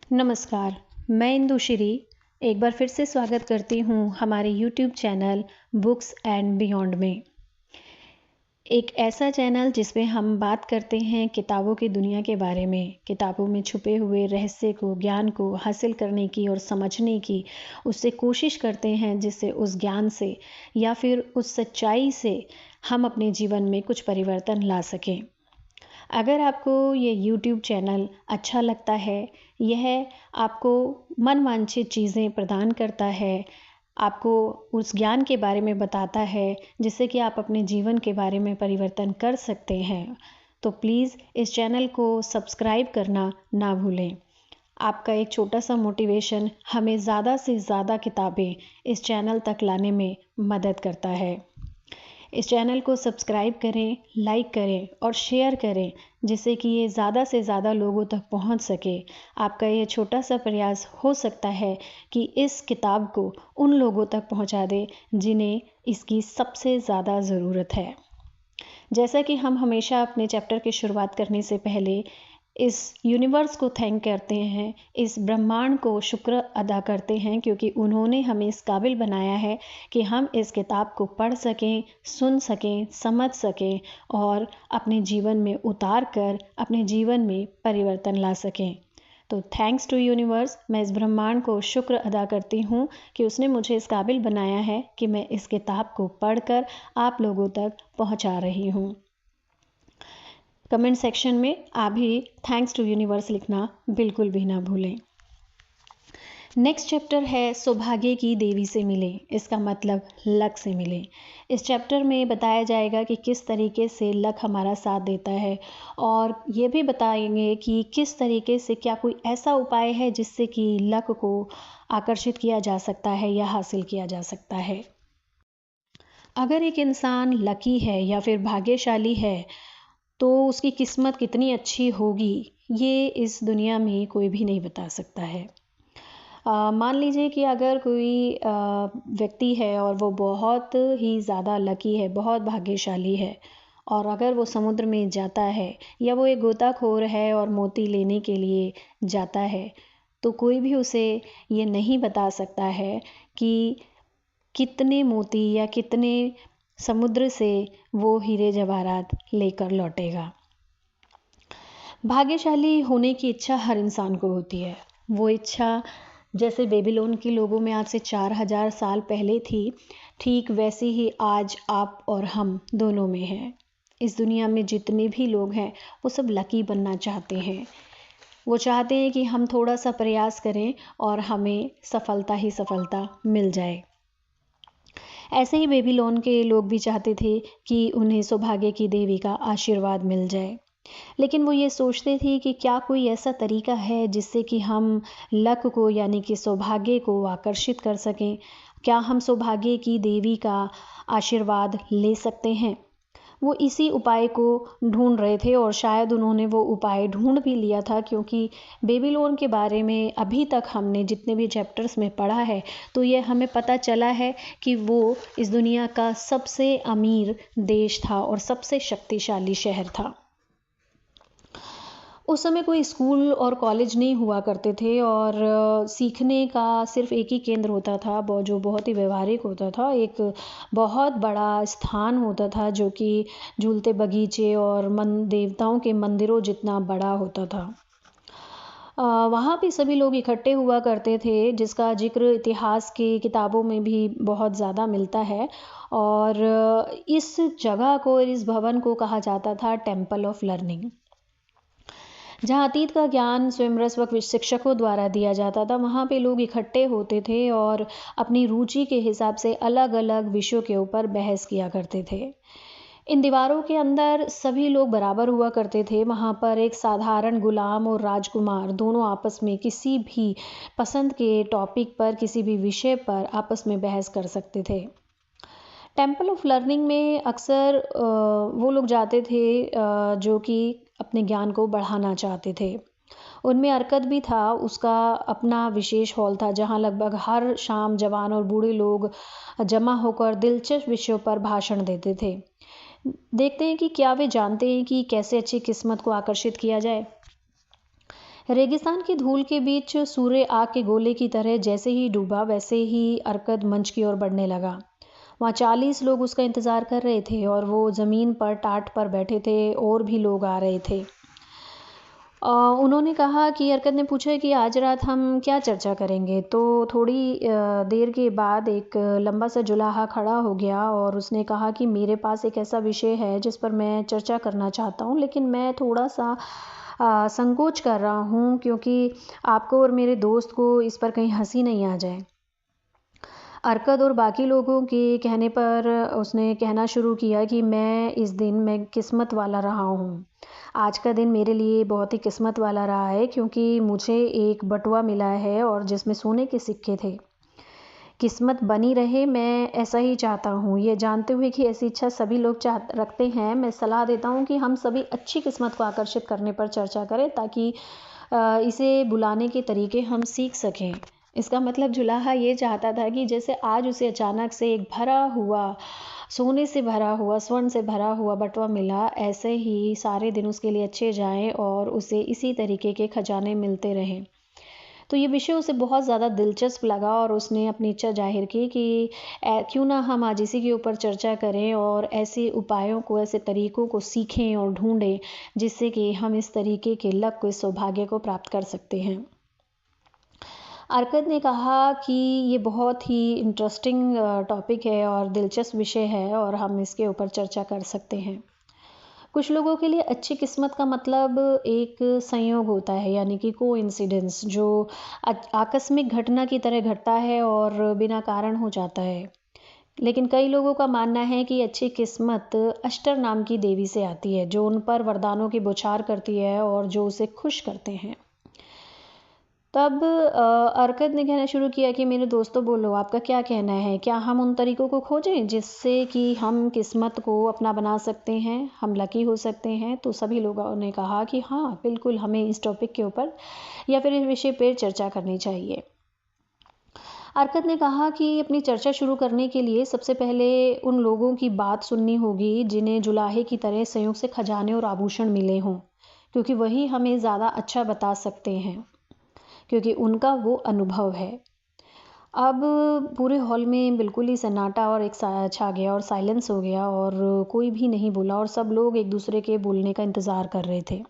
नमस्कार, मैं इंदुश्री एक बार फिर से स्वागत करती हूँ हमारे YouTube channel books and beyond में। एक ऐसा चैनल जिसमें हम बात करते हैं किताबों की दुनिया के बारे में, किताबों में छुपे हुए रहस्य को, ज्ञान को हासिल करने की और समझने की उससे कोशिश करते हैं, जिससे उस ज्ञान से या फिर उस सच्चाई से हम अपने जीवन में कुछ परिवर्तन ला सकें। अगर आपको ये यूट्यूब चैनल अच्छा लगता है, यह आपको मनवांछित चीज़ें प्रदान करता है, आपको उस ज्ञान के बारे में बताता है, जिससे कि आप अपने जीवन के बारे में परिवर्तन कर सकते हैं, तो प्लीज़ इस चैनल को सब्सक्राइब करना ना भूलें। आपका एक छोटा-सा मोटिवेशन हमें ज़्यादा से ज़्यादा किताबें इस चैनल तक लाने में मदद करता है। इस चैनल को सब्सक्राइब करें, लाइक करें और शेयर करें, जिससे कि ये ज़्यादा से ज़्यादा लोगों तक पहुंच सके। आपका ये छोटा सा प्रयास हो सकता है कि इस किताब को उन लोगों तक पहुंचा दे जिन्हें इसकी सबसे ज़्यादा ज़रूरत है। जैसा कि हम हमेशा अपने चैप्टर की शुरुआत करने से पहले इस यूनिवर्स को थैंक करते हैं, इस ब्रह्मांड को शुक्र अदा करते हैं, क्योंकि उन्होंने हमें इस काबिल बनाया है कि हम इस किताब को पढ़ सकें, सुन सकें, समझ सकें और अपने जीवन में उतार कर अपने जीवन में परिवर्तन ला सकें। तो थैंक्स टू यूनिवर्स, मैं इस ब्रह्मांड को शुक्र अदा करती हूँ कि उसने मुझे इस काबिल बनाया है कि मैं इस किताब को पढ़कर आप लोगों तक पहुँचा रही हूँ। कमेंट सेक्शन में आप भी थैंक्स टू यूनिवर्स लिखना बिल्कुल भी ना भूलें। नेक्स्ट चैप्टर है सौभाग्य की देवी से मिले, इसका मतलब लक से मिले। इस चैप्टर में बताया जाएगा कि किस तरीके से लक हमारा साथ देता है और ये भी बताएंगे कि किस तरीके से क्या कोई ऐसा उपाय है जिससे कि लक को आकर्षित किया जा सकता है या हासिल किया जा सकता है। अगर एक इंसान लकी है या फिर भाग्यशाली है तो उसकी किस्मत कितनी अच्छी होगी, ये इस दुनिया में कोई भी नहीं बता सकता है। मान लीजिए कि अगर कोई व्यक्ति है और वो बहुत ही ज़्यादा लकी है, बहुत भाग्यशाली है और अगर वो समुद्र में जाता है या वो एक गोताखोर है और मोती लेने के लिए जाता है, तो कोई भी उसे ये नहीं बता सकता है कि कितने मोती या कितने समुद्र से वो हीरे जवाहरात लेकर लौटेगा। भाग्यशाली होने की इच्छा हर इंसान को होती है। वो इच्छा जैसे बेबीलोन के लोगों में आज से 4000 साल पहले थी, ठीक वैसी ही आज आप और हम दोनों में है। इस दुनिया में जितने भी लोग हैं वो सब लकी बनना चाहते हैं। वो चाहते हैं कि हम थोड़ा सा प्रयास करें और हमें सफलता ही सफलता मिल जाए। ऐसे ही बेबीलोन के लोग भी चाहते थे कि उन्हें सौभाग्य की देवी का आशीर्वाद मिल जाए, लेकिन वो ये सोचते थे कि क्या कोई ऐसा तरीका है जिससे कि हम लक को यानी कि सौभाग्य को आकर्षित कर सकें। क्या हम सौभाग्य की देवी का आशीर्वाद ले सकते हैं। वो इसी उपाय को ढूंढ रहे थे और शायद उन्होंने वो उपाय ढूंढ भी लिया था, क्योंकि बेबीलोन के बारे में अभी तक हमने जितने भी चैप्टर्स में पढ़ा है तो ये हमें पता चला है कि वो इस दुनिया का सबसे अमीर देश था और सबसे शक्तिशाली शहर था। उस समय कोई स्कूल और कॉलेज नहीं हुआ करते थे और सीखने का सिर्फ एक ही केंद्र होता था, जो बहुत ही व्यवहारिक होता था। एक बहुत बड़ा स्थान होता था जो कि झूलते बगीचे और देवताओं के मंदिरों जितना बड़ा होता था। वहाँ पे सभी लोग इकट्ठे हुआ करते थे, जिसका जिक्र इतिहास की किताबों में भी बहुत ज़्यादा मिलता है और इस जगह को, इस भवन को कहा जाता था टेम्पल ऑफ लर्निंग। जहाँ अतीत का ज्ञान स्वयंरस्वक शिक्षकों द्वारा दिया जाता था, वहाँ पे लोग इकट्ठे होते थे और अपनी रुचि के हिसाब से अलग अलग विषयों के ऊपर बहस किया करते थे। इन दीवारों के अंदर सभी लोग बराबर हुआ करते थे। वहाँ पर एक साधारण गुलाम और राजकुमार दोनों आपस में किसी भी पसंद के टॉपिक पर, किसी भी विषय पर आपस में बहस कर सकते थे। टेम्पल ऑफ लर्निंग में अक्सर वो लोग जाते थे जो कि अपने ज्ञान को बढ़ाना चाहते थे। उनमें अर्कद भी था, उसका अपना विशेष हॉल था जहाँ लगभग हर शाम जवान और बूढ़े लोग जमा होकर दिलचस्प विषयों पर भाषण देते थे। देखते हैं कि क्या वे जानते हैं कि कैसे अच्छी किस्मत को आकर्षित किया जाए। रेगिस्तान की धूल के बीच सूर्य आग के गोले की तरह जैसे ही डूबा वैसे ही अरकद मंच की ओर बढ़ने लगा। वहाँ 40 लोग उसका इंतज़ार कर रहे थे और वो ज़मीन पर टाट पर बैठे थे और भी लोग आ रहे थे। उन्होंने कहा कि अरकद ने पूछा कि आज रात हम क्या चर्चा करेंगे। तो थोड़ी देर के बाद एक लंबा सा जुलाहा खड़ा हो गया और उसने कहा कि मेरे पास एक ऐसा विषय है जिस पर मैं चर्चा करना चाहता हूँ, लेकिन मैं थोड़ा सा संकोच कर रहा हूँ क्योंकि आपको और मेरे दोस्त को इस पर कहीं हंसी नहीं आ जाए। अरकद और बाकी लोगों के कहने पर उसने कहना शुरू किया कि मैं किस्मत वाला रहा हूँ। आज का दिन मेरे लिए बहुत ही किस्मत वाला रहा है क्योंकि मुझे एक बटुआ मिला है और जिसमें सोने के सिक्के थे। किस्मत बनी रहे, मैं ऐसा ही चाहता हूँ। ये जानते हुए कि ऐसी इच्छा सभी लोग रखते हैं, मैं सलाह देता हूँ कि हम सभी अच्छी किस्मत को आकर्षित करने पर चर्चा करें ताकि इसे बुलाने के तरीके हम सीख सकें। इसका मतलब जुलाहा ये चाहता था कि जैसे आज उसे अचानक से एक भरा हुआ, सोने से भरा हुआ, स्वर्ण से भरा हुआ बटुआ मिला, ऐसे ही सारे दिन उसके लिए अच्छे जाएँ और उसे इसी तरीके के खजाने मिलते रहें। तो ये विषय उसे बहुत ज़्यादा दिलचस्प लगा और उसने अपनी इच्छा ज़ाहिर की कि क्यों ना हम आज इसी के ऊपर चर्चा करें और ऐसे उपायों को, ऐसे तरीकों को सीखें और ढूँढें, जिससे कि हम इस तरीके के लक को, इस सौभाग्य को प्राप्त कर सकते हैं। अरकद ने कहा कि ये बहुत ही इंटरेस्टिंग टॉपिक है और दिलचस्प विषय है और हम इसके ऊपर चर्चा कर सकते हैं। कुछ लोगों के लिए अच्छी किस्मत का मतलब एक संयोग होता है, यानी कि कोइंसिडेंस, जो आकस्मिक घटना की तरह घटता है और बिना कारण हो जाता है। लेकिन कई लोगों का मानना है कि अच्छी किस्मत अष्टर नाम की देवी से आती है, जो उन पर वरदानों की बौछार करती है और जो उसे खुश करते हैं। तब अरकद ने कहना शुरू किया कि मेरे दोस्तों, बोलो आपका क्या कहना है? क्या हम उन तरीकों को खोजें जिससे कि हम किस्मत को अपना बना सकते हैं, हम लकी हो सकते हैं? तो सभी लोगों ने कहा कि हाँ, बिल्कुल हमें इस टॉपिक के ऊपर या फिर इस विषय पर चर्चा करनी चाहिए। अरकद ने कहा कि अपनी चर्चा शुरू करने के लिए सबसे पहले उन लोगों की बात सुननी होगी जिन्हें जुलाहे की तरह संयोग से खजाने और आभूषण मिले हों, क्योंकि वही हमें ज़्यादा अच्छा बता सकते हैं, क्योंकि उनका वो अनुभव है। अब पूरे हॉल में बिल्कुल ही सन्नाटा और एक छा गया और साइलेंस हो गया और कोई भी नहीं बोला और सब लोग एक दूसरे के बोलने का इंतज़ार कर रहे थे।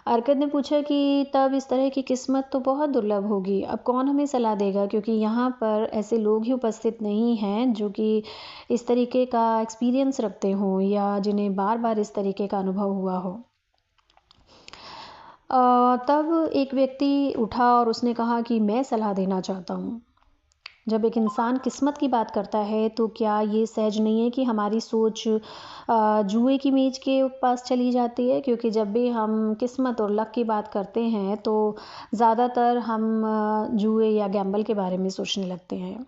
अरकद ने पूछा कि तब इस तरह की किस्मत तो बहुत दुर्लभ होगी, अब कौन हमें सलाह देगा, क्योंकि यहाँ पर ऐसे लोग ही उपस्थित नहीं हैं जो कि इस तरीके का एक्सपीरियंस रखते हों या जिन्हें बार बार इस तरीके का अनुभव हुआ हो। तब एक व्यक्ति उठा और उसने कहा कि मैं सलाह देना चाहता हूँ। जब एक इंसान किस्मत की बात करता है तो क्या ये सहज नहीं है कि हमारी सोच जुए की मेज के पास चली जाती है, क्योंकि जब भी हम किस्मत और लक की बात करते हैं तो ज़्यादातर हम जुए या गैम्बल के बारे में सोचने लगते हैं।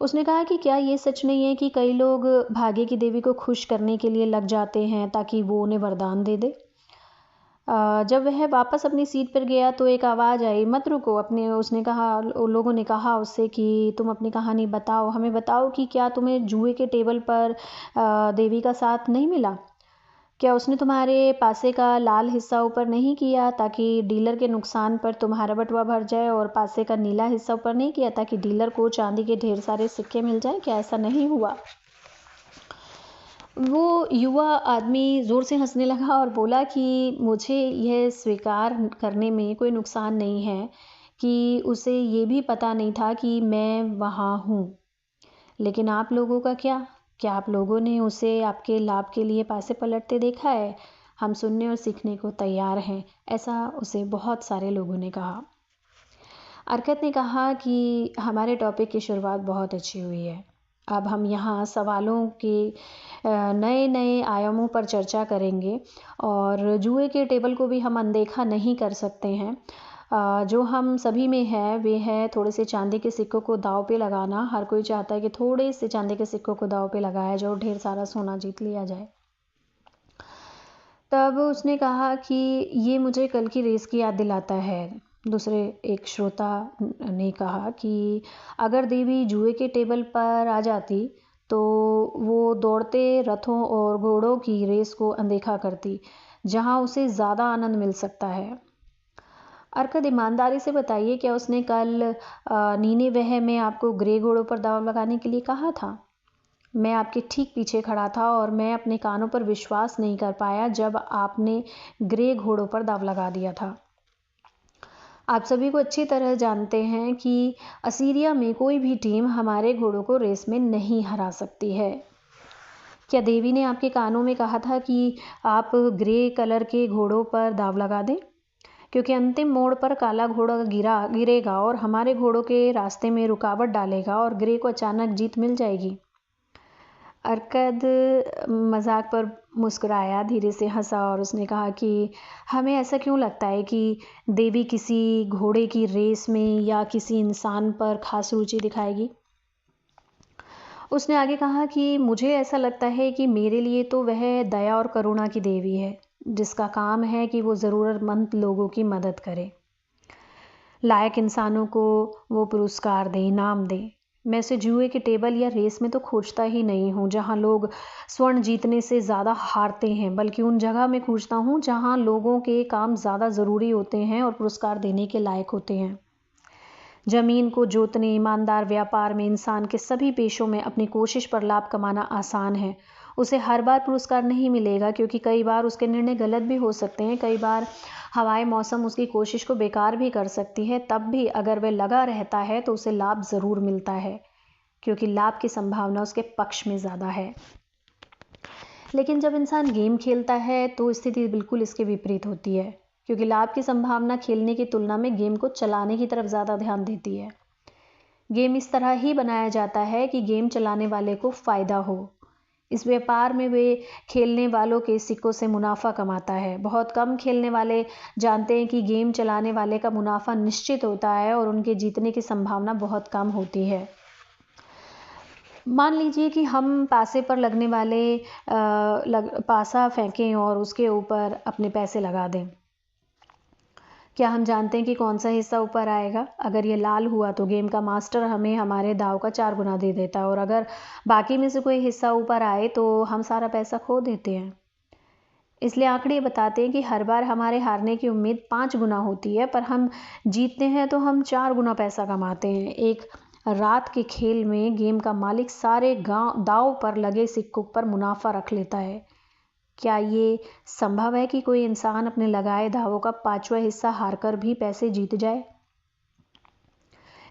उसने कहा कि क्या ये सच नहीं है कि कई लोग भाग्य की देवी को खुश करने के लिए लग जाते हैं ताकि वो उन्हें वरदान दे दे। जब वह वापस अपनी सीट पर गया तो एक आवाज़ आई, मत रुको अपने, उसने कहा, लोगों ने कहा उससे कि तुम अपनी कहानी बताओ, हमें बताओ कि क्या तुम्हें जुए के टेबल पर देवी का साथ नहीं मिला? क्या उसने तुम्हारे पासे का लाल हिस्सा ऊपर नहीं किया ताकि डीलर के नुकसान पर तुम्हारा बटुआ भर जाए, और पासे का नीला हिस्सा ऊपर नहीं किया ताकि डीलर को चांदी के ढेर सारे सिक्के मिल जाए? क्या ऐसा नहीं हुआ? वो युवा आदमी ज़ोर से हंसने लगा और बोला कि मुझे यह स्वीकार करने में कोई नुकसान नहीं है कि उसे ये भी पता नहीं था कि मैं वहाँ हूँ। लेकिन आप लोगों का क्या? क्या आप लोगों ने उसे आपके लाभ के लिए पासे पलटते देखा है? हम सुनने और सीखने को तैयार हैं, ऐसा उसे बहुत सारे लोगों ने कहा। अरकत ने कहा कि हमारे टॉपिक की शुरुआत बहुत अच्छी हुई है। अब हम यहाँ सवालों के नए नए आयामों पर चर्चा करेंगे और जुए के टेबल को भी हम अनदेखा नहीं कर सकते हैं। जो हम सभी में है वे है थोड़े से चांदी के सिक्कों को दांव पे लगाना। हर कोई चाहता है कि थोड़े से चांदी के सिक्कों को दांव पे लगाया जाए और ढेर सारा सोना जीत लिया जाए। तब उसने कहा कि ये मुझे कल की रेस की याद दिलाता है। दूसरे एक श्रोता ने कहा कि अगर देवी जुए के टेबल पर आ जाती तो वो दौड़ते रथों और घोड़ों की रेस को अनदेखा करती, जहां उसे ज़्यादा आनंद मिल सकता है। अर्कद, ईमानदारी से बताइए, क्या उसने कल नीनेवेह में आपको ग्रे घोड़ों पर दाव लगाने के लिए कहा था? मैं आपके ठीक पीछे खड़ा था और मैं अपने कानों पर विश्वास नहीं कर पाया जब आपने ग्रे घोड़ों पर दाव लगा दिया था। आप सभी को अच्छी तरह जानते हैं कि असीरिया में कोई भी टीम हमारे घोड़ों को रेस में नहीं हरा सकती है। क्या देवी ने आपके कानों में कहा था कि आप ग्रे कलर के घोड़ों पर दाव लगा दें? क्योंकि अंतिम मोड़ पर काला घोड़ा गिरेगा और हमारे घोड़ों के रास्ते में रुकावट डालेगा और ग्रे को अचानक जीत मिल जाएगी। अर्कद मजाक पर मुस्कुराया, धीरे से हंसा और उसने कहा कि हमें ऐसा क्यों लगता है कि देवी किसी घोड़े की रेस में या किसी इंसान पर खास रुचि दिखाएगी। उसने आगे कहा कि मुझे ऐसा लगता है कि मेरे लिए तो वह दया और करुणा की देवी है, जिसका काम है कि वो ज़रूरतमंद लोगों की मदद करे, लायक इंसानों को वो पुरस्कार दे, इनाम दे। मैं उसे जुए के टेबल या रेस में तो खोजता ही नहीं हूँ जहाँ लोग स्वर्ण जीतने से ज़्यादा हारते हैं, बल्कि उन जगह में खोजता हूँ जहाँ लोगों के काम ज़्यादा ज़रूरी होते हैं और पुरस्कार देने के लायक होते हैं। ज़मीन को जोतने, ईमानदार व्यापार में, इंसान के सभी पेशों में अपनी कोशिश पर लाभ कमाना आसान है। उसे हर बार पुरस्कार नहीं मिलेगा, क्योंकि कई बार उसके निर्णय गलत भी हो सकते हैं। कई बार हवाएं मौसम उसकी कोशिश को बेकार भी कर सकती है। तब भी अगर वह लगा रहता है तो उसे लाभ ज़रूर मिलता है, क्योंकि लाभ की संभावना उसके पक्ष में ज़्यादा है। लेकिन जब इंसान गेम खेलता है तो स्थिति बिल्कुल इसके विपरीत होती है, क्योंकि लाभ की संभावना खेलने की तुलना में गेम को चलाने की तरफ ज़्यादा ध्यान देती है। गेम इस तरह ही बनाया जाता है कि गेम चलाने वाले को फ़ायदा हो। इस व्यापार में वे खेलने वालों के सिक्कों से मुनाफा कमाता है। बहुत कम खेलने वाले जानते हैं कि गेम चलाने वाले का मुनाफा निश्चित होता है और उनके जीतने की संभावना बहुत कम होती है। मान लीजिए कि हम पासे पर लगने वाले पासा फेंकें और उसके ऊपर अपने पैसे लगा दें। क्या हम जानते हैं कि कौन सा हिस्सा ऊपर आएगा? अगर ये लाल हुआ तो गेम का मास्टर हमें हमारे दाव का 4 गुना दे देता है, और अगर बाकी में से कोई हिस्सा ऊपर आए तो हम सारा पैसा खो देते हैं। इसलिए आंकड़े बताते हैं कि हर बार हमारे हारने की उम्मीद 5 गुना होती है, पर हम जीतते हैं तो हम 4 गुना पैसा कमाते हैं। एक रात के खेल में गेम का मालिक सारे दाव पर लगे सिक्कों पर मुनाफा रख लेता है। क्या ये संभव है कि कोई इंसान अपने लगाए दावों का 5वां हिस्सा हारकर भी पैसे जीत जाए?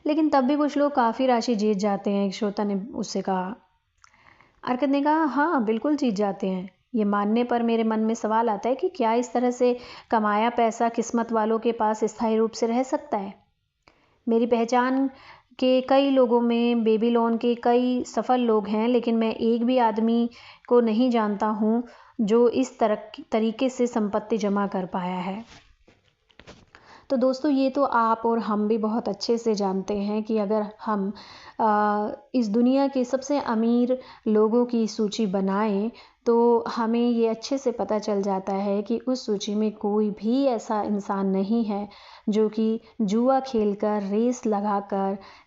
लेकिन तब भी कुछ लोग काफ़ी राशि जीत जाते हैं, एक श्रोता ने उससे कहा। अर्कद ने कहा, हाँ बिल्कुल जीत जाते हैं। ये मानने पर मेरे मन में सवाल आता है कि क्या इस तरह से कमाया पैसा किस्मत वालों के पास स्थायी रूप से रह सकता है? मेरी पहचान के कई लोगों में बेबीलोन के कई सफल लोग हैं, लेकिन मैं एक भी आदमी को नहीं जानता हूँ जो इस तरीके से संपत्ति जमा कर पाया है। तो दोस्तों, ये तो आप और हम भी बहुत अच्छे से जानते हैं कि अगर हम इस दुनिया के सबसे अमीर लोगों की सूची बनाएं तो हमें ये अच्छे से पता चल जाता है कि उस सूची में कोई भी ऐसा इंसान नहीं है जो कि जुआ खेलकर,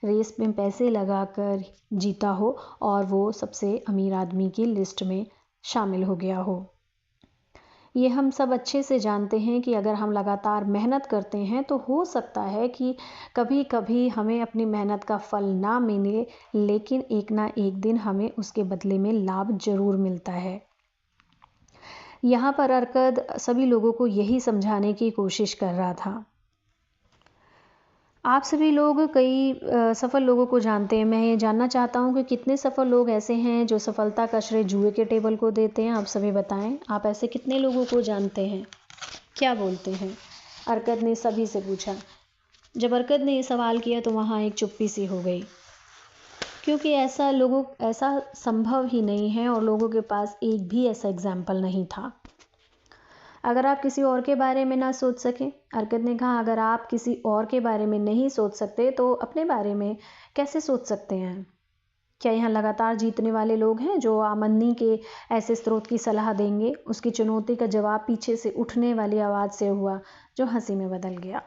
रेस में पैसे लगाकर जीता हो और वो सबसे अमीर आदमी की लिस्ट में शामिल हो गया हो। ये हम सब अच्छे से जानते हैं कि अगर हम लगातार मेहनत करते हैं तो हो सकता है कि कभी कभी हमें अपनी मेहनत का फल ना मिले, लेकिन एक ना एक दिन हमें उसके बदले में लाभ जरूर मिलता है। यहाँ पर अर्कद सभी लोगों को यही समझाने की कोशिश कर रहा था। आप सभी लोग कई सफल लोगों को जानते हैं। मैं ये जानना चाहता हूँ कि कितने सफल लोग ऐसे हैं जो सफलता का श्रेय जुए के टेबल को देते हैं। आप सभी बताएं, आप ऐसे कितने लोगों को जानते हैं? क्या बोलते हैं? अर्कद ने सभी से पूछा। जब अर्कद ने ये सवाल किया तो वहाँ एक चुप्पी सी हो गई, क्योंकि ऐसा संभव ही नहीं है और लोगों के पास एक भी ऐसा एग्जाम्पल नहीं था। अगर आप किसी और के बारे में ना सोच सकें, अर्कद ने कहा, अगर आप किसी और के बारे में नहीं सोच सकते तो अपने बारे में कैसे सोच सकते हैं? क्या यहाँ लगातार जीतने वाले लोग हैं जो आमदनी के ऐसे स्रोत की सलाह देंगे? उसकी चुनौती का जवाब पीछे से उठने वाली आवाज़ से हुआ जो हंसी में बदल गया।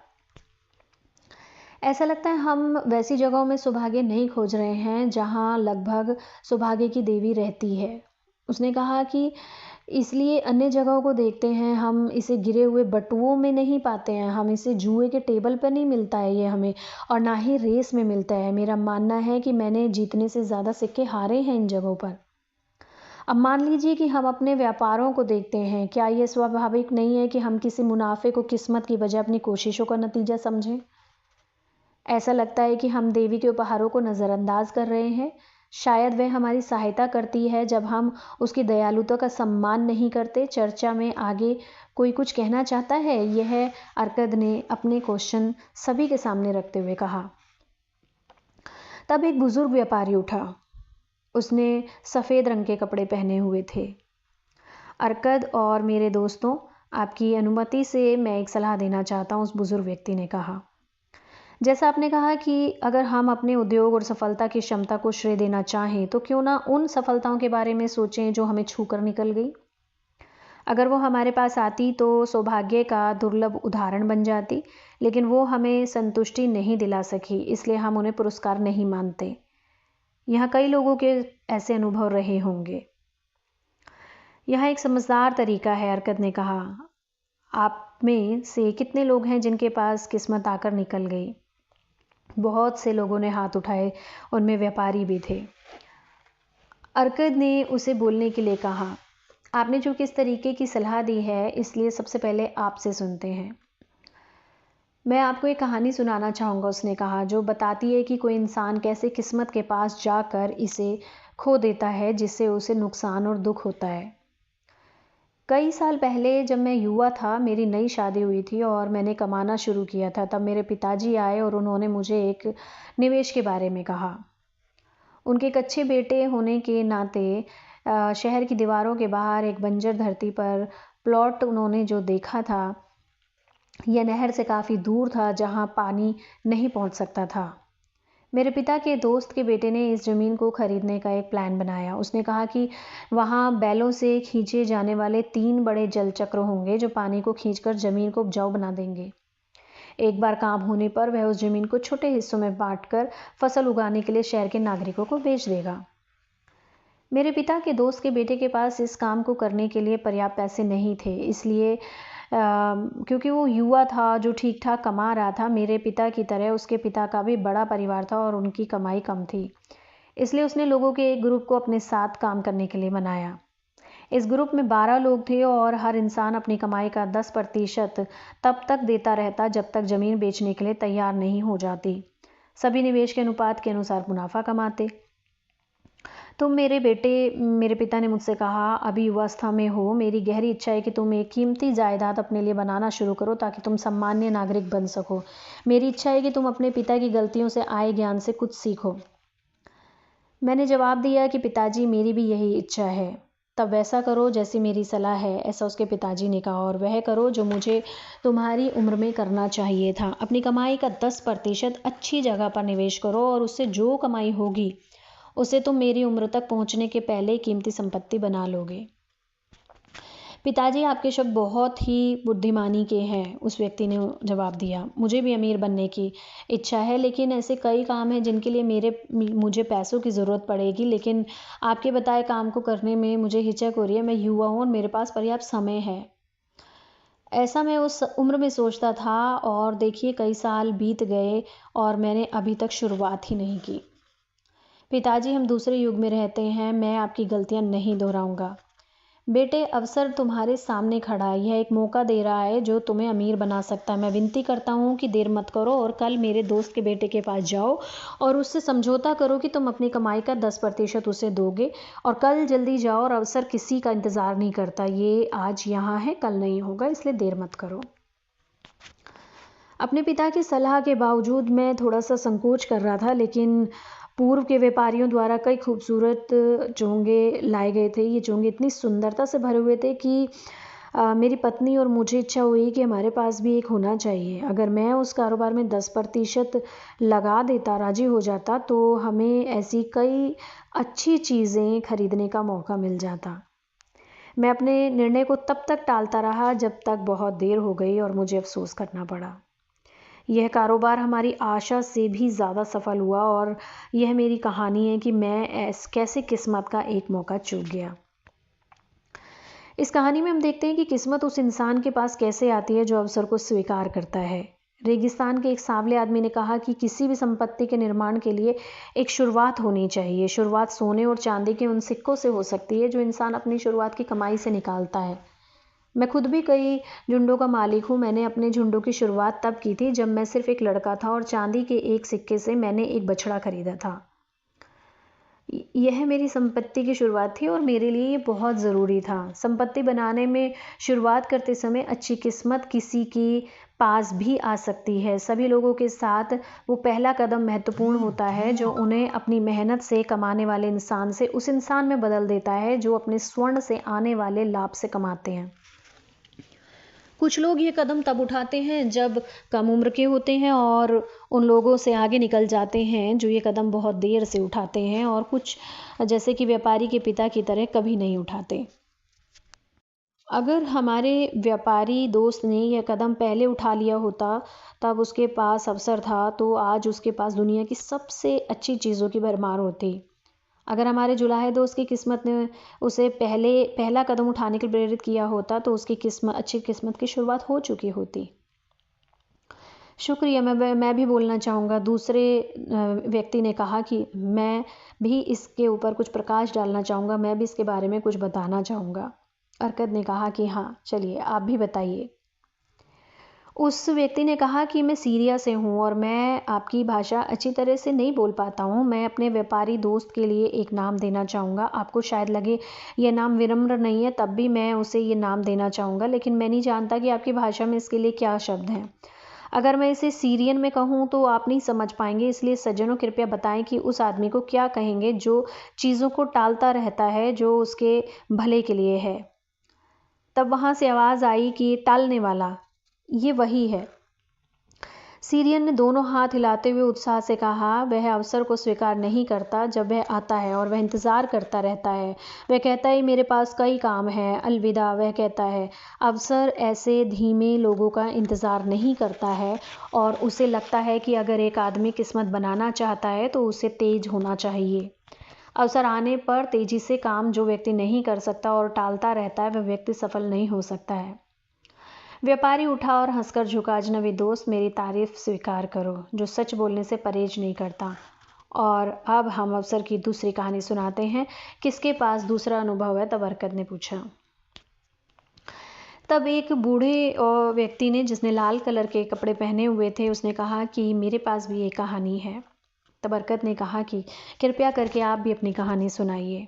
ऐसा लगता है हम वैसी जगहों में सौभाग्य नहीं खोज रहे हैं जहाँ लगभग सौभाग्य की देवी रहती है। उसने कहा कि इसलिए अन्य जगहों को देखते हैं, हम इसे गिरे हुए बटुओं में नहीं पाते हैं, हम इसे जुए के टेबल पर नहीं मिलता है ये हमें, और ना ही रेस में मिलता है। मेरा मानना है कि मैंने जीतने से ज़्यादा सिक्के हारे हैं इन जगहों पर। अब मान लीजिए कि हम अपने व्यापारों को देखते हैं, क्या ये स्वाभाविक नहीं है कि हम किसी मुनाफे को किस्मत की बजाय अपनी कोशिशों का नतीजा समझें? ऐसा लगता है कि हम देवी के उपहारों को नज़रअंदाज कर रहे हैं। शायद वह हमारी सहायता करती है जब हम उसकी दयालुता का सम्मान नहीं करते। चर्चा में आगे कोई कुछ कहना चाहता है? यह अर्कद ने अपने क्वेश्चन सभी के सामने रखते हुए कहा। तब एक बुजुर्ग व्यापारी उठा। उसने सफ़ेद रंग के कपड़े पहने हुए थे। अर्कद और मेरे दोस्तों, आपकी अनुमति से मैं एक सलाह देना चाहता हूँ, उस बुजुर्ग व्यक्ति ने कहा। जैसा आपने कहा कि अगर हम अपने उद्योग और सफलता की क्षमता को श्रेय देना चाहें, तो क्यों ना उन सफलताओं के बारे में सोचें जो हमें छू कर निकल गई। अगर वो हमारे पास आती तो सौभाग्य का दुर्लभ उदाहरण बन जाती, लेकिन वो हमें संतुष्टि नहीं दिला सकी, इसलिए हम उन्हें पुरस्कार नहीं मानते। यहाँ कई लोगों के ऐसे अनुभव रहे होंगे। यहाँ एक समझदार तरीका है, अर्कद ने कहा। आप में से कितने लोग हैं जिनके पास किस्मत आकर निकल गई? बहुत से लोगों ने हाथ उठाए, उनमें व्यापारी भी थे। अर्कद ने उसे बोलने के लिए कहा। आपने जो किस तरीके की सलाह दी है, इसलिए सबसे पहले आपसे सुनते हैं। मैं आपको एक कहानी सुनाना चाहूँगा, उसने कहा, जो बताती है कि कोई इंसान कैसे किस्मत के पास जाकर इसे खो देता है, जिससे उसे नुकसान और दुख होता है। कई साल पहले जब मैं युवा था, मेरी नई शादी हुई थी और मैंने कमाना शुरू किया था। तब मेरे पिताजी आए और उन्होंने मुझे एक निवेश के बारे में कहा। उनके एक अच्छे बेटे होने के नाते शहर की दीवारों के बाहर एक बंजर धरती पर प्लॉट उन्होंने जो देखा था, यह नहर से काफ़ी दूर था, जहाँ पानी नहीं पहुँच सकता था। मेरे पिता के दोस्त के बेटे ने इस ज़मीन को खरीदने का एक प्लान बनाया। उसने कहा कि वहाँ बैलों से खींचे जाने वाले 3 बड़े जल चक्र होंगे जो पानी को खींचकर ज़मीन को उपजाऊ बना देंगे। एक बार काम होने पर वह उस ज़मीन को छोटे हिस्सों में बांटकर फसल उगाने के लिए शहर के नागरिकों को बेच देगा। मेरे पिता के दोस्त के बेटे के पास इस काम को करने के लिए पर्याप्त पैसे नहीं थे, इसलिए क्योंकि वो युवा था जो ठीक ठाक कमा रहा था, मेरे पिता की तरह उसके पिता का भी बड़ा परिवार था और उनकी कमाई कम थी। इसलिए उसने लोगों के एक ग्रुप को अपने साथ काम करने के लिए मनाया। इस ग्रुप में 12 लोग थे और हर इंसान अपनी कमाई का 10% तब तक देता रहता जब तक ज़मीन बेचने के लिए तैयार नहीं हो जाती। सभी निवेश के अनुपात के अनुसार मुनाफा कमाते। तो मेरे पिता ने मुझसे कहा, अभी युवावस्था में हो, मेरी गहरी इच्छा है कि तुम एक कीमती जायदाद अपने लिए बनाना शुरू करो ताकि तुम सम्मान्य नागरिक बन सको। मेरी इच्छा है कि तुम अपने पिता की गलतियों से आए ज्ञान से कुछ सीखो। मैंने जवाब दिया कि पिताजी, मेरी भी यही इच्छा है। तब वैसा करो जैसी मेरी सलाह है, ऐसा उसके पिताजी ने कहा, और वह करो जो मुझे तुम्हारी उम्र में करना चाहिए था। अपनी कमाई का 10% अच्छी जगह पर निवेश करो और उससे जो कमाई होगी उसे तुम मेरी उम्र तक पहुंचने के पहले कीमती संपत्ति बना लोगे। पिताजी, आपके शब्द बहुत ही बुद्धिमानी के हैं, उस व्यक्ति ने जवाब दिया। मुझे भी अमीर बनने की इच्छा है, लेकिन ऐसे कई काम हैं जिनके लिए मुझे पैसों की ज़रूरत पड़ेगी, लेकिन आपके बताए काम को करने में मुझे हिचक हो रही है। मैं युवा हूँ और मेरे पास पर्याप्त समय है। ऐसा मैं उस उम्र में सोचता था और देखिए कई साल बीत गए और मैंने अभी तक शुरुआत ही नहीं की। पिताजी, हम दूसरे युग में रहते हैं, मैं आपकी गलतियां नहीं दोहराऊंगा। बेटे, अवसर तुम्हारे सामने खड़ा है, यह एक मौका दे रहा है जो तुम्हें अमीर बना सकता है। मैं विनती करता हूँ कि देर मत करो और कल मेरे दोस्त के बेटे के पास जाओ और उससे समझौता करो कि तुम अपनी कमाई का 10% उसे दोगे, और कल जल्दी जाओ। और अवसर किसी का इंतज़ार नहीं करता, ये आज यहाँ है, कल नहीं होगा, इसलिए देर मत करो। अपने पिता की सलाह के बावजूद मैं थोड़ा सा संकोच कर रहा था, लेकिन पूर्व के व्यापारियों द्वारा कई खूबसूरत चोंगे लाए गए थे। ये चोंगे इतनी सुंदरता से भरे हुए थे कि मेरी पत्नी और मुझे इच्छा हुई कि हमारे पास भी एक होना चाहिए। अगर मैं उस कारोबार में 10% लगा देता, राजी हो जाता, तो हमें ऐसी कई अच्छी चीज़ें खरीदने का मौका मिल जाता। मैं अपने निर्णय को तब तक टालता रहा जब तक बहुत देर हो गई और मुझे अफसोस करना पड़ा। यह कारोबार हमारी आशा से भी ज़्यादा सफल हुआ और यह मेरी कहानी है कि मैं कैसे किस्मत का एक मौका चूक गया। इस कहानी में हम देखते हैं कि किस्मत उस इंसान के पास कैसे आती है जो अवसर को स्वीकार करता है। रेगिस्तान के एक सांवले आदमी ने कहा कि किसी भी संपत्ति के निर्माण के लिए एक शुरुआत होनी चाहिए। शुरुआत सोने और चांदी के उन सिक्कों से हो सकती है जो इंसान अपनी शुरुआत की कमाई से निकालता है। मैं खुद भी कई झुंडों का मालिक हूँ। मैंने अपने झुंडों की शुरुआत तब की थी जब मैं सिर्फ एक लड़का था और चांदी के एक सिक्के से मैंने एक बछड़ा खरीदा था। यह मेरी संपत्ति की शुरुआत थी और मेरे लिए ये बहुत ज़रूरी था। संपत्ति बनाने में शुरुआत करते समय अच्छी किस्मत किसी की पास भी आ सकती है। सभी लोगों के साथ वो पहला कदम महत्वपूर्ण होता है जो उन्हें अपनी मेहनत से कमाने वाले इंसान से उस इंसान में बदल देता है जो अपने स्वर्ण से आने वाले लाभ से कमाते हैं। कुछ लोग ये कदम तब उठाते हैं जब कम उम्र के होते हैं और उन लोगों से आगे निकल जाते हैं जो ये कदम बहुत देर से उठाते हैं, और कुछ जैसे कि व्यापारी के पिता की तरह कभी नहीं उठाते। अगर हमारे व्यापारी दोस्त ने यह कदम पहले उठा लिया होता, तब उसके पास अवसर था, तो आज उसके पास दुनिया की सबसे अच्छी चीज़ों की भरमार होती। अगर हमारे जुलाहे दोस्त की किस्मत ने उसे पहला कदम उठाने के लिए प्रेरित किया होता, तो उसकी अच्छी किस्मत की शुरुआत हो चुकी होती। शुक्रिया। मैं भी बोलना चाहूँगा। दूसरे व्यक्ति ने कहा कि मैं भी इसके ऊपर कुछ प्रकाश डालना चाहूँगा, मैं भी इसके बारे में कुछ बताना चाहूँगा। अरकद ने कहा कि हाँ, चलिए आप भी बताइए। उस व्यक्ति ने कहा कि मैं सीरिया से हूँ और मैं आपकी भाषा अच्छी तरह से नहीं बोल पाता हूँ। मैं अपने व्यापारी दोस्त के लिए एक नाम देना चाहूँगा। आपको शायद लगे यह नाम विनम्र नहीं है, तब भी मैं उसे ये नाम देना चाहूँगा, लेकिन मैं नहीं जानता कि आपकी भाषा में इसके लिए क्या शब्द हैं। अगर मैं इसे सीरियन में कहूँ तो आप नहीं समझ पाएंगे, इसलिए सज्जनों कृपया बताएं कि उस आदमी को क्या कहेंगे जो चीज़ों को टालता रहता है जो उसके भले के लिए है। तब वहाँ से आवाज़ आई कि टालने वाला, ये वही है। सीरियन ने दोनों हाथ हिलाते हुए उत्साह से कहा, वह अवसर को स्वीकार नहीं करता जब वह आता है और वह इंतज़ार करता रहता है। वह कहता है मेरे पास कई काम हैं, अलविदा। वह कहता है अवसर ऐसे धीमे लोगों का इंतज़ार नहीं करता है और उसे लगता है कि अगर एक आदमी किस्मत बनाना चाहता है तो उसे तेज होना चाहिए। अवसर आने पर तेजी से काम जो व्यक्ति नहीं कर सकता और टालता रहता है, वह व्यक्ति सफल नहीं हो सकता है। व्यापारी उठा और हंसकर झुका, अजनबी दोस्त मेरी तारीफ स्वीकार करो, जो सच बोलने से परहेज नहीं करता। और अब हम अवसर की दूसरी कहानी सुनाते हैं। किसके पास दूसरा अनुभव है? तब बरकत ने पूछा। तब एक बूढ़े व्यक्ति ने, जिसने लाल कलर के कपड़े पहने हुए थे, उसने कहा कि मेरे पास भी एक कहानी है। तब बरकत ने कहा कि कृपया करके आप भी अपनी कहानी सुनाइए।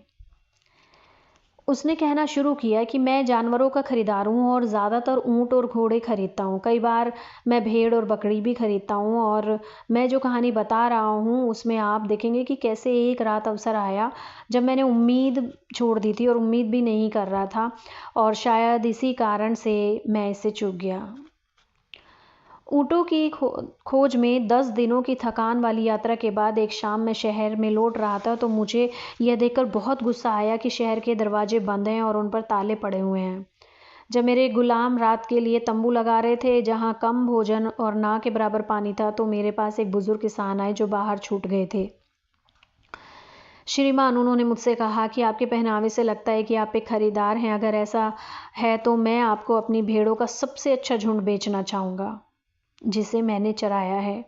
उसने कहना शुरू किया कि मैं जानवरों का खरीदार हूँ और ज़्यादातर ऊँट और घोड़े खरीदता हूँ। कई बार मैं भेड़ और बकरी भी खरीदता हूँ। और मैं जो कहानी बता रहा हूँ उसमें आप देखेंगे कि कैसे एक रात अवसर आया जब मैंने उम्मीद छोड़ दी थी और उम्मीद भी नहीं कर रहा था, और शायद इसी कारण से मैं इससे चूक गया। ऊँटों की खोज में 10 दिनों की थकान वाली यात्रा के बाद एक शाम मैं शहर में लौट रहा था, तो मुझे यह देखकर बहुत गुस्सा आया कि शहर के दरवाजे बंद हैं और उन पर ताले पड़े हुए हैं। जब मेरे गुलाम रात के लिए तंबू लगा रहे थे जहाँ कम भोजन और ना के बराबर पानी था, तो मेरे पास एक बुजुर्ग किसान आए जो बाहर छूट गए थे। श्रीमान, उन्होंने मुझसे कहा कि आपके पहनावे से लगता है कि आप एक खरीदार हैं। अगर ऐसा है तो मैं आपको अपनी भेड़ों का सबसे अच्छा झुंड बेचना चाहूँगा जिसे मैंने चराया है।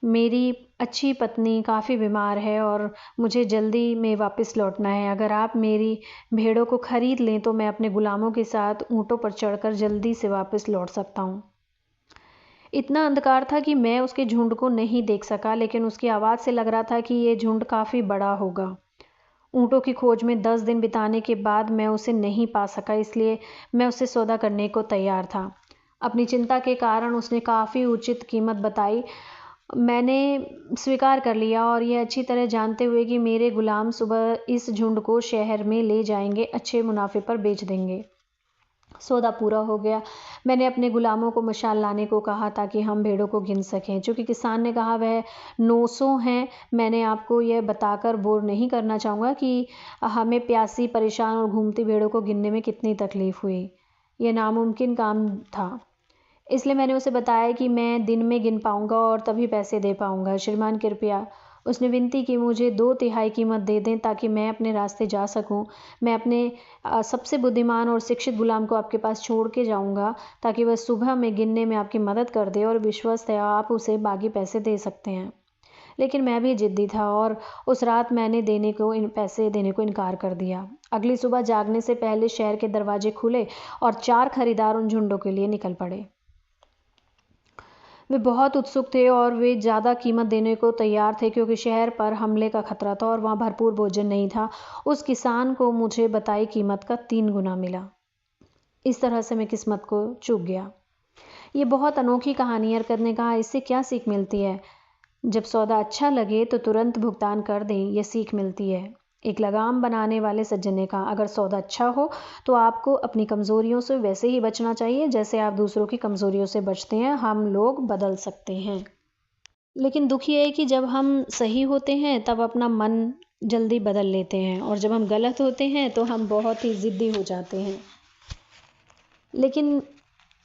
मेरी अच्छी पत्नी काफ़ी बीमार है और मुझे जल्दी में वापस लौटना है। अगर आप मेरी भेड़ों को खरीद लें तो मैं अपने गुलामों के साथ ऊँटों पर चढ़कर जल्दी से वापस लौट सकता हूँ। इतना अंधकार था कि मैं उसके झुंड को नहीं देख सका, लेकिन उसकी आवाज़ से लग रहा था कि ये झुंड काफ़ी बड़ा होगा। ऊँटों की खोज में 10 दिन बिताने के बाद मैं उसे नहीं पा सका, इसलिए मैं उससे सौदा करने को तैयार था। अपनी चिंता के कारण उसने काफ़ी उचित कीमत बताई। मैंने स्वीकार कर लिया और यह अच्छी तरह जानते हुए कि मेरे गुलाम सुबह इस झुंड को शहर में ले जाएंगे, अच्छे मुनाफे पर बेच देंगे। सौदा पूरा हो गया। मैंने अपने गुलामों को मशाल लाने को कहा ताकि हम भेड़ों को गिन सकें। चूँकि किसान ने कहा वह 900 हैं, मैंने आपको यह बताकर बोर नहीं करना चाहूँगा कि हमें प्यासी, परेशान और घूमती भेड़ों को गिनने में कितनी तकलीफ़ हुई। यह नामुमकिन काम था, इसलिए मैंने उसे बताया कि मैं दिन में गिन पाऊँगा और तभी पैसे दे पाऊँगा। श्रीमान, कृपया उसने विनती की, मुझे 2/3 कीमत दे दें ताकि मैं अपने रास्ते जा सकूं। मैं अपने सबसे बुद्धिमान और शिक्षित गुलाम को आपके पास छोड़ के जाऊंगा ताकि वह सुबह में गिनने में आपकी मदद कर दे और विश्वस्त है आप उसे बाकी पैसे दे सकते हैं। लेकिन मैं भी ज़िद्दी था और उस रात मैंने पैसे देने को इनकार कर दिया। अगली सुबह जागने से पहले शहर के दरवाजे खुले और 4 खरीदार उन झुंडों के लिए निकल पड़े। वे बहुत उत्सुक थे और वे ज़्यादा कीमत देने को तैयार थे क्योंकि शहर पर हमले का खतरा था और वहाँ भरपूर भोजन नहीं था। उस किसान को मुझे बताई कीमत का 3 गुना मिला। इस तरह से मैं किस्मत को चूक गया। ये बहुत अनोखी कहानी है। अर्कद ने कहा, इससे क्या सीख मिलती है? जब सौदा अच्छा लगे तो तुरंत भुगतान कर दें, यह सीख मिलती है। एक लगाम बनाने वाले सज्जन ने कहा, अगर सौदा अच्छा हो तो आपको अपनी कमज़ोरियों से वैसे ही बचना चाहिए जैसे आप दूसरों की कमज़ोरियों से बचते हैं। हम लोग बदल सकते हैं, लेकिन दुख ये है कि जब हम सही होते हैं तब अपना मन जल्दी बदल लेते हैं और जब हम गलत होते हैं तो हम बहुत ही ज़िद्दी हो जाते हैं। लेकिन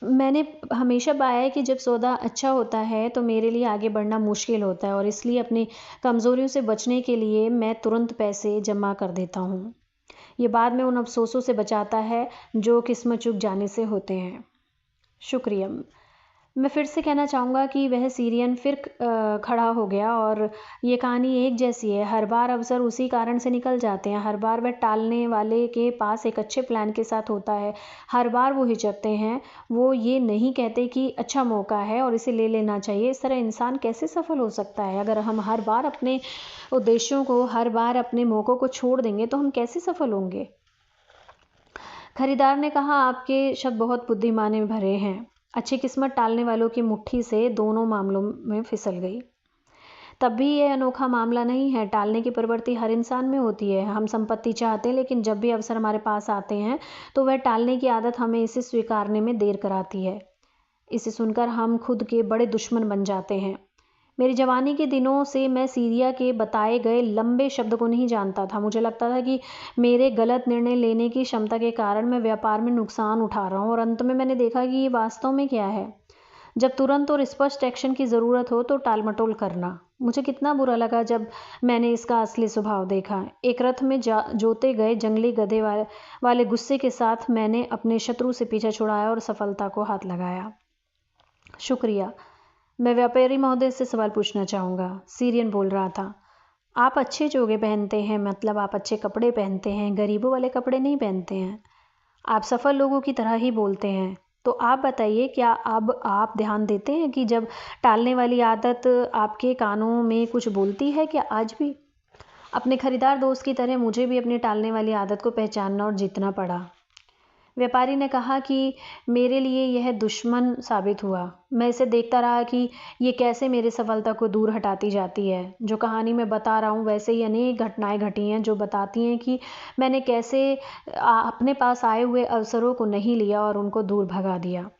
मैंने हमेशा पाया है कि जब सौदा अच्छा होता है तो मेरे लिए आगे बढ़ना मुश्किल होता है और इसलिए अपनी कमज़ोरियों से बचने के लिए मैं तुरंत पैसे जमा कर देता हूँ। ये बाद में उन अफसोसों से बचाता है जो किस्मत चूक जाने से होते हैं। शुक्रिया। मैं फिर से कहना चाहूँगा कि वह सीरियन फिर खड़ा हो गया और ये कहानी एक जैसी है। हर बार अवसर उसी कारण से निकल जाते हैं। हर बार वह टालने वाले के पास एक अच्छे प्लान के साथ होता है। हर बार वो हिचकते हैं। वो ये नहीं कहते कि अच्छा मौका है और इसे ले लेना चाहिए। इस तरह इंसान कैसे सफल हो सकता है? अगर हम हर बार अपने उद्देश्यों को, हर बार अपने मौक़ों को छोड़ देंगे तो हम कैसे सफल होंगे? खरीदार ने कहा, आपके शब्द बहुत बुद्धिमानी भरे हैं। अच्छी किस्मत टालने वालों की मुट्ठी से दोनों मामलों में फिसल गई। तब भी यह अनोखा मामला नहीं है। टालने की प्रवृत्ति हर इंसान में होती है। हम संपत्ति चाहते हैं, लेकिन जब भी अवसर हमारे पास आते हैं तो वह टालने की आदत हमें इसे स्वीकारने में देर कराती है। इसे सुनकर हम खुद के बड़े दुश्मन बन जाते हैं। मेरी जवानी के दिनों से मैं सीरिया के बताए गए लंबे शब्द को नहीं जानता था। मुझे लगता था कि मेरे गलत निर्णय लेने की क्षमता के कारण मैं व्यापार में नुकसान उठा रहा हूँ और अंत में मैंने देखा कि ये वास्तव में क्या है। जब तुरंत और स्पष्ट एक्शन की ज़रूरत हो तो टालमटोल करना। मुझे कितना बुरा लगा जब मैंने इसका असली स्वभाव देखा। एक रथ में जोते गए जंगली गधे वाले गुस्से के साथ मैंने अपने शत्रु से पीछा छुड़ाया और सफलता को हाथ लगाया। शुक्रिया। मैं व्यापारी महोदय से सवाल पूछना चाहूँगा। सीरियन बोल रहा था, आप अच्छे जोगे पहनते हैं, मतलब आप अच्छे कपड़े पहनते हैं, गरीबों वाले कपड़े नहीं पहनते हैं। आप सफल लोगों की तरह ही बोलते हैं। तो आप बताइए, क्या अब आप ध्यान देते हैं कि जब टालने वाली आदत आपके कानों में कुछ बोलती है? क्या आज भी? अपने खरीदार दोस्त की तरह मुझे भी अपनी टालने वाली आदत को पहचानना और जीतना पड़ा। व्यापारी ने कहा कि मेरे लिए यह दुश्मन साबित हुआ। मैं इसे देखता रहा कि ये कैसे मेरी सफलता को दूर हटाती जाती है। जो कहानी मैं बता रहा हूँ वैसे ही अनेक घटनाएं घटी हैं जो बताती हैं कि मैंने कैसे अपने पास आए हुए अवसरों को नहीं लिया और उनको दूर भगा दिया।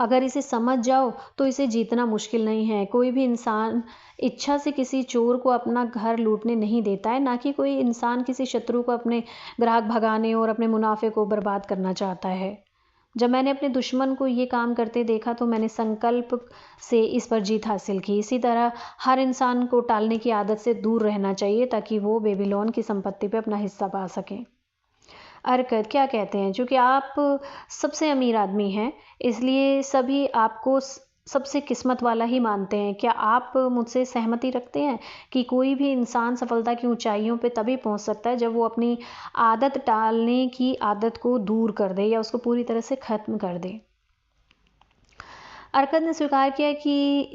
अगर इसे समझ जाओ तो इसे जीतना मुश्किल नहीं है। कोई भी इंसान इच्छा से किसी चोर को अपना घर लूटने नहीं देता है, ना कि कोई इंसान किसी शत्रु को अपने ग्राहक भगाने और अपने मुनाफे को बर्बाद करना चाहता है। जब मैंने अपने दुश्मन को ये काम करते देखा तो मैंने संकल्प से इस पर जीत हासिल की। इसी तरह हर इंसान को टालने की आदत से दूर रहना चाहिए ताकि वो बेबीलोन की संपत्ति पर अपना हिस्सा पा सकें। अर्कद क्या कहते हैं? चूँकि आप सबसे अमीर आदमी हैं, इसलिए सभी आपको सबसे किस्मत वाला ही मानते हैं। क्या आप मुझसे सहमति रखते हैं कि कोई भी इंसान सफलता की ऊंचाइयों पे तभी पहुंच सकता है जब वो अपनी आदत टालने की आदत को दूर कर दे या उसको पूरी तरह से ख़त्म कर दे? अर्कद ने स्वीकार किया कि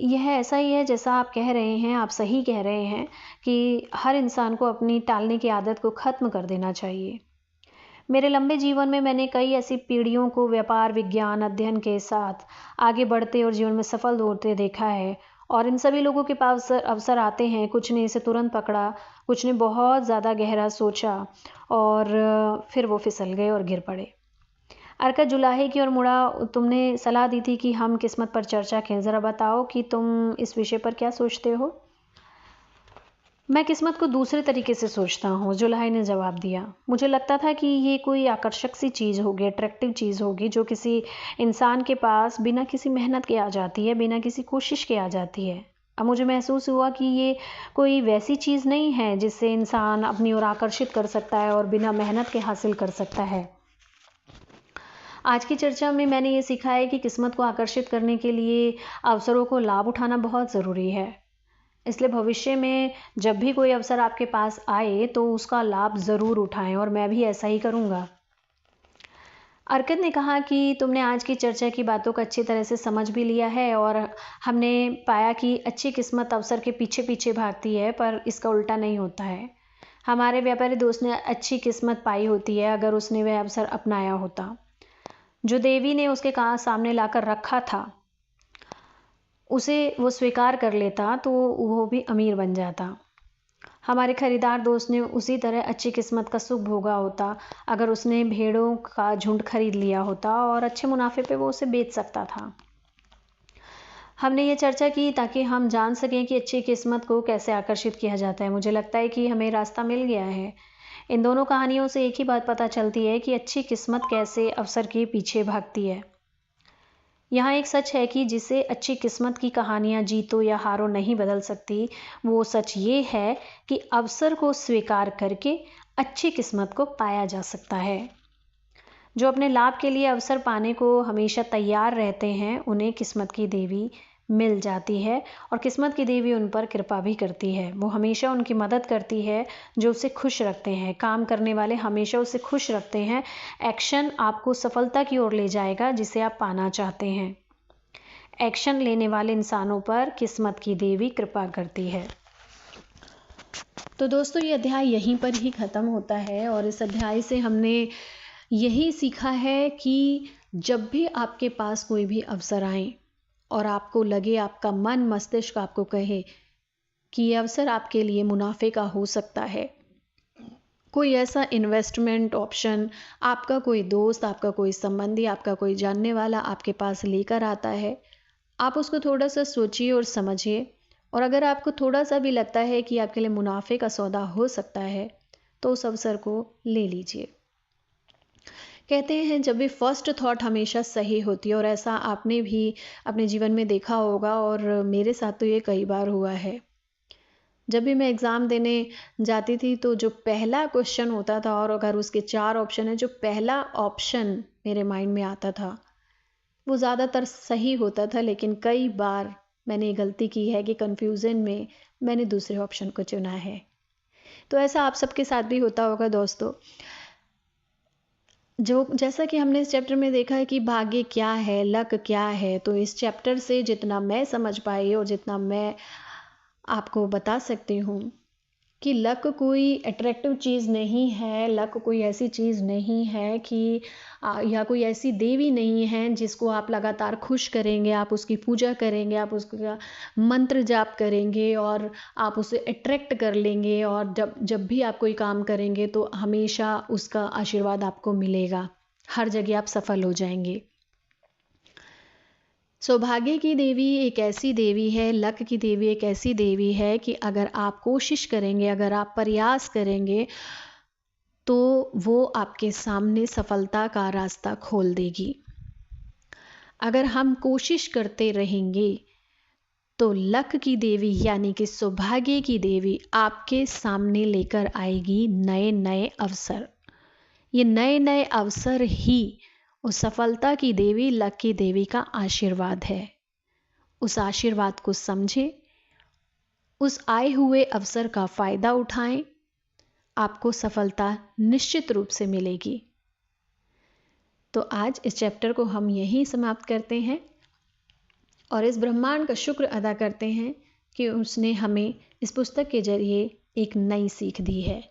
यह ऐसा ही है जैसा आप कह रहे हैं। आप सही कह रहे हैं कि हर इंसान को अपनी टालने की आदत को ख़त्म कर देना चाहिए। मेरे लंबे जीवन में मैंने कई ऐसी पीढ़ियों को व्यापार विज्ञान अध्ययन के साथ आगे बढ़ते और जीवन में सफल होते देखा है और इन सभी लोगों के पास अवसर आते हैं। कुछ ने इसे तुरंत पकड़ा, कुछ ने बहुत ज़्यादा गहरा सोचा और फिर वो फिसल गए और गिर पड़े। अर्कद जुलाहे की ओर मुड़ा। तुमने सलाह दी थी कि हम किस्मत पर चर्चा करें। ज़रा बताओ कि तुम इस विषय पर क्या सोचते हो? मैं किस्मत को दूसरे तरीके से सोचता हूँ, जुलाहे ने जवाब दिया। मुझे लगता था कि ये कोई आकर्षक सी चीज़ होगी, अट्रैक्टिव चीज़ होगी जो किसी इंसान के पास बिना किसी मेहनत के आ जाती है, बिना किसी कोशिश के आ जाती है। अब मुझे महसूस हुआ कि ये कोई वैसी चीज़ नहीं है जिससे इंसान अपनी ओर आकर्षित कर सकता है और बिना मेहनत के हासिल कर सकता है। आज की चर्चा में मैंने ये सीखा है कि किस्मत को आकर्षित करने के लिए अवसरों को लाभ उठाना बहुत ज़रूरी है। इसलिए भविष्य में जब भी कोई अवसर आपके पास आए तो उसका लाभ ज़रूर उठाएं, और मैं भी ऐसा ही करूँगा। अर्कद ने कहा कि तुमने आज की चर्चा की बातों को अच्छी तरह से समझ भी लिया है, और हमने पाया कि अच्छी किस्मत अवसर के पीछे पीछे भागती है, पर इसका उल्टा नहीं होता है। हमारे व्यापारी दोस्त ने अच्छी किस्मत पाई होती है अगर उसने वह अवसर अपनाया होता जो देवी ने उसके सामने लाकर रखा था। उसे वो स्वीकार कर लेता तो वो भी अमीर बन जाता। हमारे खरीदार दोस्त ने उसी तरह अच्छी किस्मत का सुख भोगा होता अगर उसने भेड़ों का झुंड खरीद लिया होता और अच्छे मुनाफे पे वो उसे बेच सकता था। हमने ये चर्चा की ताकि हम जान सकें कि अच्छी किस्मत को कैसे आकर्षित किया जाता है। मुझे लगता है कि हमें रास्ता मिल गया है। इन दोनों कहानियों से एक ही बात पता चलती है कि अच्छी किस्मत कैसे अवसर के पीछे भागती है। यहाँ एक सच है कि जिसे अच्छी किस्मत की कहानियाँ जीतो या हारो नहीं बदल सकती, वो सच ये है कि अवसर को स्वीकार करके अच्छी किस्मत को पाया जा सकता है। जो अपने लाभ के लिए अवसर पाने को हमेशा तैयार रहते हैं, उन्हें किस्मत की देवी मिल जाती है, और किस्मत की देवी उन पर कृपा भी करती है। वो हमेशा उनकी मदद करती है जो उसे खुश रखते हैं। काम करने वाले हमेशा उसे खुश रखते हैं। एक्शन आपको सफलता की ओर ले जाएगा जिसे आप पाना चाहते हैं। एक्शन लेने वाले इंसानों पर किस्मत की देवी कृपा करती है। तो दोस्तों, ये अध्याय यहीं पर ही ख़त्म होता है, और इस अध्याय से हमने यही सीखा है कि जब भी आपके पास कोई भी अवसर आए और आपको लगे, आपका मन मस्तिष्क आपको कहे कि ये अवसर आपके लिए मुनाफे का हो सकता है, कोई ऐसा इन्वेस्टमेंट ऑप्शन आपका कोई दोस्त, आपका कोई संबंधी, आपका कोई जानने वाला आपके पास लेकर आता है, आप उसको थोड़ा सा सोचिए और समझिए, और अगर आपको थोड़ा सा भी लगता है कि आपके लिए मुनाफे का सौदा हो सकता है तो उस अवसर को ले लीजिए। कहते हैं जब भी फर्स्ट थॉट हमेशा सही होती है, और ऐसा आपने भी अपने जीवन में देखा होगा, और मेरे साथ तो ये कई बार हुआ है। जब भी मैं एग्ज़ाम देने जाती थी तो जो पहला क्वेश्चन होता था, और अगर उसके 4 ऑप्शन है, जो पहला ऑप्शन मेरे माइंड में आता था वो ज़्यादातर सही होता था, लेकिन कई बार मैंने गलती की है कि कन्फ्यूज़न में मैंने दूसरे ऑप्शन को चुना है। तो ऐसा आप सबके साथ भी होता होगा दोस्तों। जैसा कि हमने इस चैप्टर में देखा है कि भाग्य क्या है, लक क्या है, तो इस चैप्टर से जितना मैं समझ पाई और जितना मैं आपको बता सकती हूँ कि लक कोई अट्रैक्टिव चीज़ नहीं है। लक कोई ऐसी चीज़ नहीं है कि या कोई ऐसी देवी नहीं है जिसको आप लगातार खुश करेंगे, आप उसकी पूजा करेंगे, आप उसका मंत्र जाप करेंगे और आप उसे अट्रैक्ट कर लेंगे, और जब भी आप कोई काम करेंगे तो हमेशा उसका आशीर्वाद आपको मिलेगा, हर जगह आप सफल हो जाएंगे। सौभाग्य की देवी एक ऐसी देवी है, लक की देवी एक ऐसी देवी है कि अगर आप कोशिश करेंगे, अगर आप प्रयास करेंगे तो वो आपके सामने सफलता का रास्ता खोल देगी। अगर हम कोशिश करते रहेंगे तो लक की देवी यानी कि सौभाग्य की देवी आपके सामने लेकर आएगी नए नए अवसर। ये नए नए अवसर ही उस सफलता की देवी, लक की देवी का आशीर्वाद है। उस आशीर्वाद को समझें, उस आए हुए अवसर का फ़ायदा उठाएं, आपको सफलता निश्चित रूप से मिलेगी। तो आज इस चैप्टर को हम यहीं समाप्त करते हैं और इस ब्रह्मांड का शुक्र अदा करते हैं कि उसने हमें इस पुस्तक के जरिए एक नई सीख दी है।